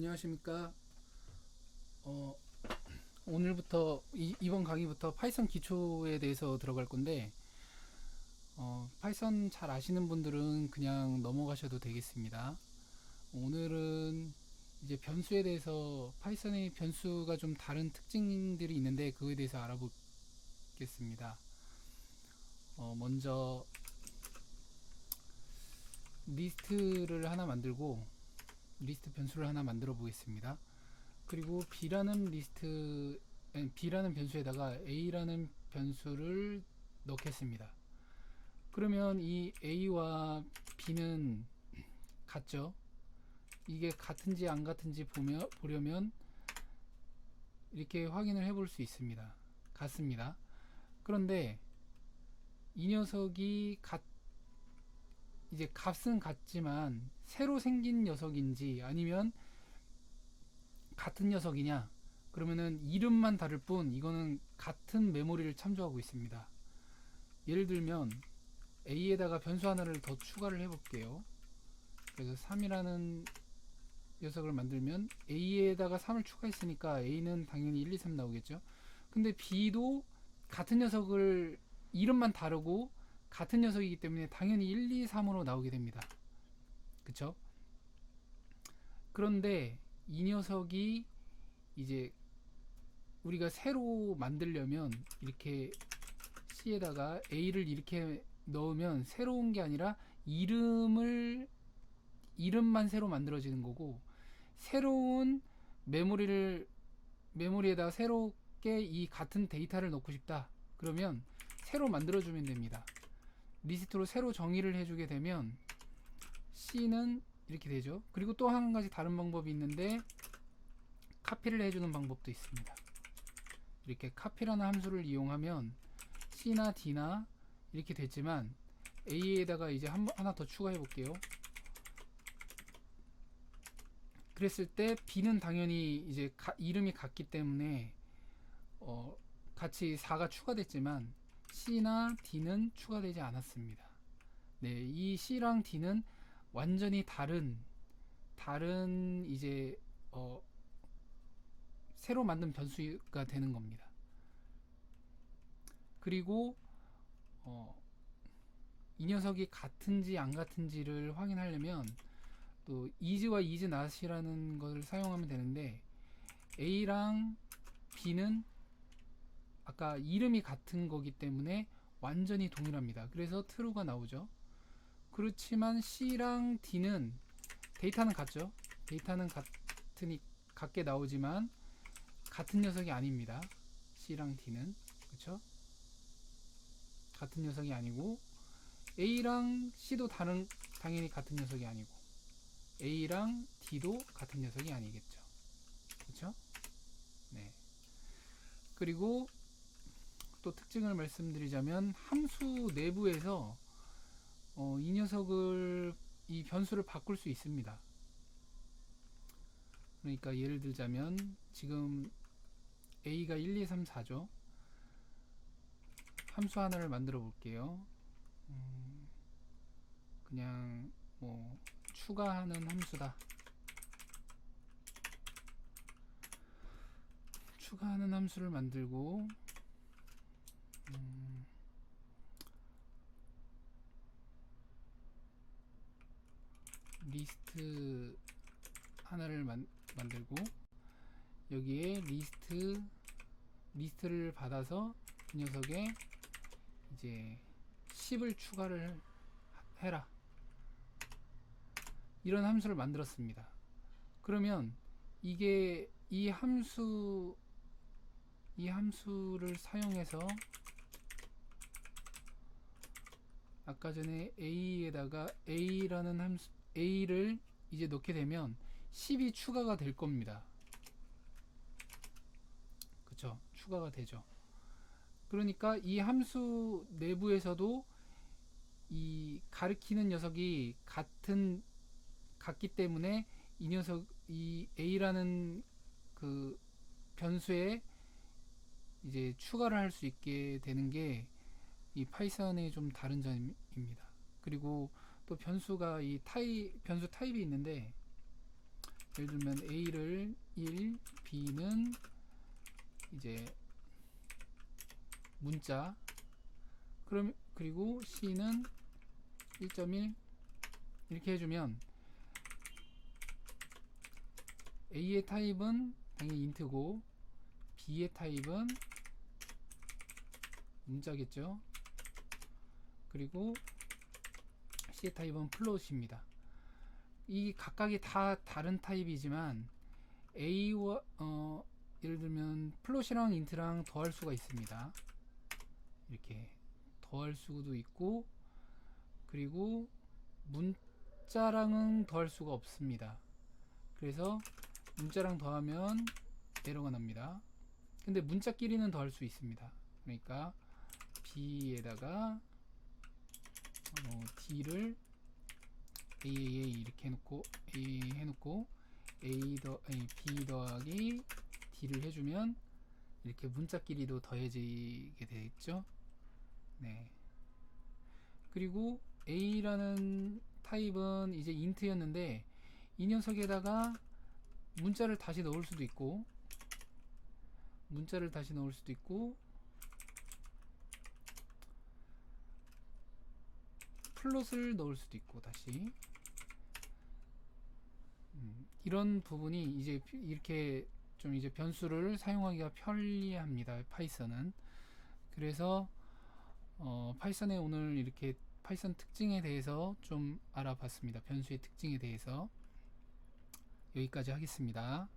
안녕하십니까. 어, 오늘부터 이번 강의부터 파이썬 기초에 대해서 들어갈 건데, 파이썬 잘 아시는 분들은 그냥 넘어가셔도 되겠습니다. 오늘은 이제 변수에 대해서, 파이썬의 변수가 좀 다른 특징들이 있는데 그거에 대해서 알아보겠습니다. 먼저 리스트를 하나 만들고, 리스트 변수를 하나 만들어 보겠습니다. 그리고 B라는 변수에다가 A라는 변수를 넣겠습니다. 그러면 이 A와 B는 같죠? 이게 같은지 안 같은지 보려면 이렇게 확인을 해볼 수 있습니다. 같습니다. 그런데 이 녀석이 이제 값은 같지만 새로 생긴 녀석인지 아니면 같은 녀석이냐, 그러면은 이름만 다를 뿐 이거는 같은 메모리를 참조하고 있습니다. 예를 들면 A에다가 변수 하나를 더 추가를 해 볼게요. 그래서 3이라는 녀석을 만들면 A에다가 3을 추가했으니까 A는 당연히 1, 2, 3 나오겠죠. 근데 B도 같은 녀석을, 이름만 다르고 같은 녀석이기 때문에 당연히 1, 2, 3으로 나오게 됩니다. 그쵸? 그런데 이 녀석이 이제 우리가 새로 만들려면 이렇게 C에다가 A를 이렇게 넣으면 새로운 게 아니라 이름만 새로 만들어지는 거고, 새로운 메모리에다가 새롭게 이 같은 데이터를 넣고 싶다 그러면 새로 만들어주면 됩니다. 리스트로 새로 정의를 해주게 되면 C는 이렇게 되죠. 그리고 또 한 가지 다른 방법이 있는데 카피를 해주는 방법도 있습니다. 이렇게 카피라는 함수를 이용하면 C나 D나 이렇게 됐지만 A에다가 이제 하나 더 추가해 볼게요. 그랬을 때 B는 당연히 이제 이름이 같기 때문에 같이 4가 추가됐지만 C나 D는 추가되지 않았습니다. 네, 이 C랑 D는 완전히 다른 이제 새로 만든 변수가 되는 겁니다. 그리고 이 녀석이 같은지 안 같은지를 확인하려면 또 is와 is not이라는 것을 사용하면 되는데, A랑 B는 아까 이름이 같은 거기 때문에 완전히 동일합니다. 그래서 true가 나오죠. 그렇지만 C랑 D는 데이터는 같죠. 데이터는 같게 나오지만 같은 녀석이 아닙니다. C랑 D는, 그쵸? 같은 녀석이 아니고, A랑 C도 당연히 같은 녀석이 아니고, A랑 D도 같은 녀석이 아니겠죠. 그쵸? 네. 그리고 또 특징을 말씀드리자면 함수 내부에서 이 변수를 바꿀 수 있습니다. 그러니까 예를 들자면 지금 A가 1, 2, 3, 4죠. 함수 하나를 만들어 볼게요. 그냥 뭐 추가하는 함수다. 추가하는 함수를 만들고 리스트 하나를 만들고 여기에 리스트를 받아서 이 녀석에 이제 10을 추가를 해라, 이런 함수를 만들었습니다. 그러면 이게 이 함수를 사용해서 아까 전에 A에다가 A를 이제 넣게 되면 10이 추가가 될 겁니다. 그쵸? 추가가 되죠. 그러니까 이 함수 내부에서도 이 가리키는 녀석이 같기 때문에 이 A라는 그 변수에 이제 추가를 할 수 있게 되는 게 이 파이썬의 좀 다른 점입니다. 그리고 또 변수 타입이 있는데, 예를 들면 A를 1, B는 이제 문자, 그리고 C는 1.1 이렇게 해주면 A의 타입은 당연히 인트고 B의 타입은 문자겠죠. 그리고 C의 타입은 플롯입니다. 이 각각이 다 다른 타입이지만 A와 예를 들면 플롯이랑 인트랑 더할 수가 있습니다. 이렇게 더할 수도 있고, 그리고 문자랑은 더할 수가 없습니다. 그래서 문자랑 더하면 에러가 납니다. 근데 문자끼리는 더할 수 있습니다. 그러니까 B에다가 D를 A 이렇게 해놓고 A 해놓고 B 더하기 D를 해주면 이렇게 문자끼리도 더해지게 되겠죠. 네. 그리고 A라는 타입은 이제 인트였는데 이 녀석에다가 문자를 다시 넣을 수도 있고 플롯을 넣을 수도 있고 다시 이런 부분이 이제 이렇게 좀 이제 변수를 사용하기가 편리합니다. 파이썬은. 그래서 파이썬에 오늘 이렇게 파이썬 특징에 대해서 좀 알아봤습니다. 변수의 특징에 대해서. 여기까지 하겠습니다.